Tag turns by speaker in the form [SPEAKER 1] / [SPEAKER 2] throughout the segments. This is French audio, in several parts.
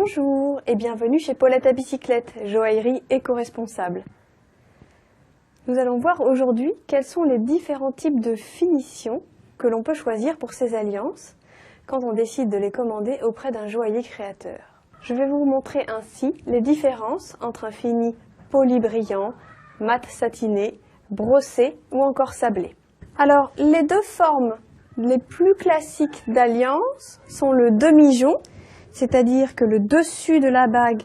[SPEAKER 1] Bonjour et bienvenue chez Paulette à bicyclette, joaillerie éco-responsable. Nous allons voir aujourd'hui quels sont les différents types de finitions que l'on peut choisir pour ces alliances quand on décide de les commander auprès d'un joaillier créateur. Je vais vous montrer ainsi les différences entre un fini poli brillant, mat satiné, brossé ou encore sablé. Alors, les deux formes les plus classiques d'alliance sont le demi-jonc, c'est-à-dire que le dessus de la bague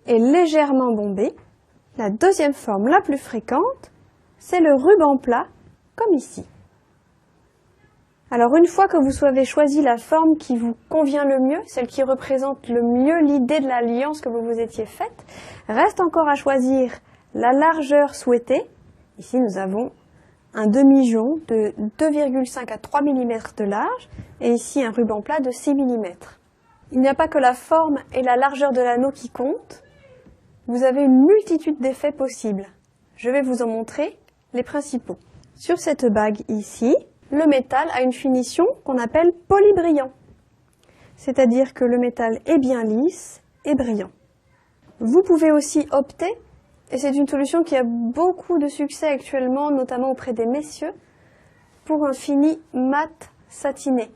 [SPEAKER 1] est légèrement bombé. La deuxième forme la plus fréquente, c'est le ruban plat, comme ici. Alors une fois que vous avez choisi la forme qui vous convient le mieux, celle qui représente le mieux l'idée de l'alliance que vous vous étiez faite, reste encore à choisir la largeur souhaitée. Ici nous avons un demi-jonc de 2,5 à 3 mm de large et ici un ruban plat de 6 mm. Il n'y a pas que la forme et la largeur de l'anneau qui comptent. Vous avez une multitude d'effets possibles. Je vais vous en montrer les principaux. Sur cette bague ici, le métal a une finition qu'on appelle polybrillant. C'est-à-dire que le métal est bien lisse et brillant. Vous pouvez aussi opter, et c'est une solution qui a beaucoup de succès actuellement, notamment auprès des messieurs, pour un fini mat satiné.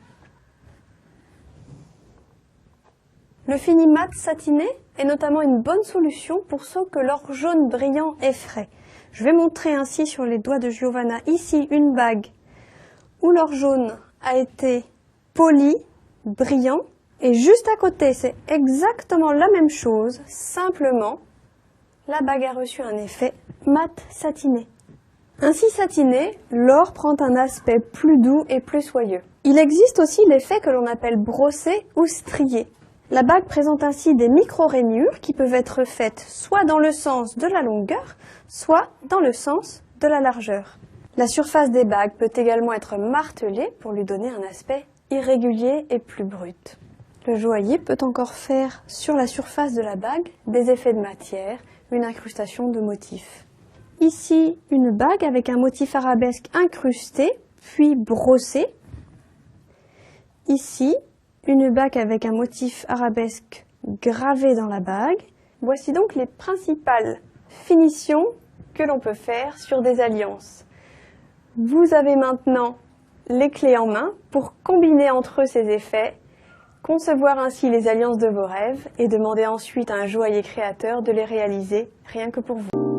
[SPEAKER 1] Le fini mat satiné est notamment une bonne solution pour ceux que leur jaune brillant effraie. Je vais montrer ainsi sur les doigts de Giovanna ici une bague où leur jaune a été poli, brillant, et juste à côté c'est exactement la même chose, simplement la bague a reçu un effet mat satiné. Ainsi satiné, l'or prend un aspect plus doux et plus soyeux. Il existe aussi l'effet que l'on appelle brossé ou strié. La bague présente ainsi des micro-rainures qui peuvent être faites soit dans le sens de la longueur, soit dans le sens de la largeur. La surface des bagues peut également être martelée pour lui donner un aspect irrégulier et plus brut. Le joaillier peut encore faire sur la surface de la bague des effets de matière, une incrustation de motifs. Ici, une bague avec un motif arabesque incrusté, puis brossé. Ici, une bague avec un motif arabesque gravé dans la bague. Voici donc les principales finitions que l'on peut faire sur des alliances. Vous avez maintenant les clés en main pour combiner entre eux ces effets, concevoir ainsi les alliances de vos rêves et demander ensuite à un joaillier créateur de les réaliser rien que pour vous.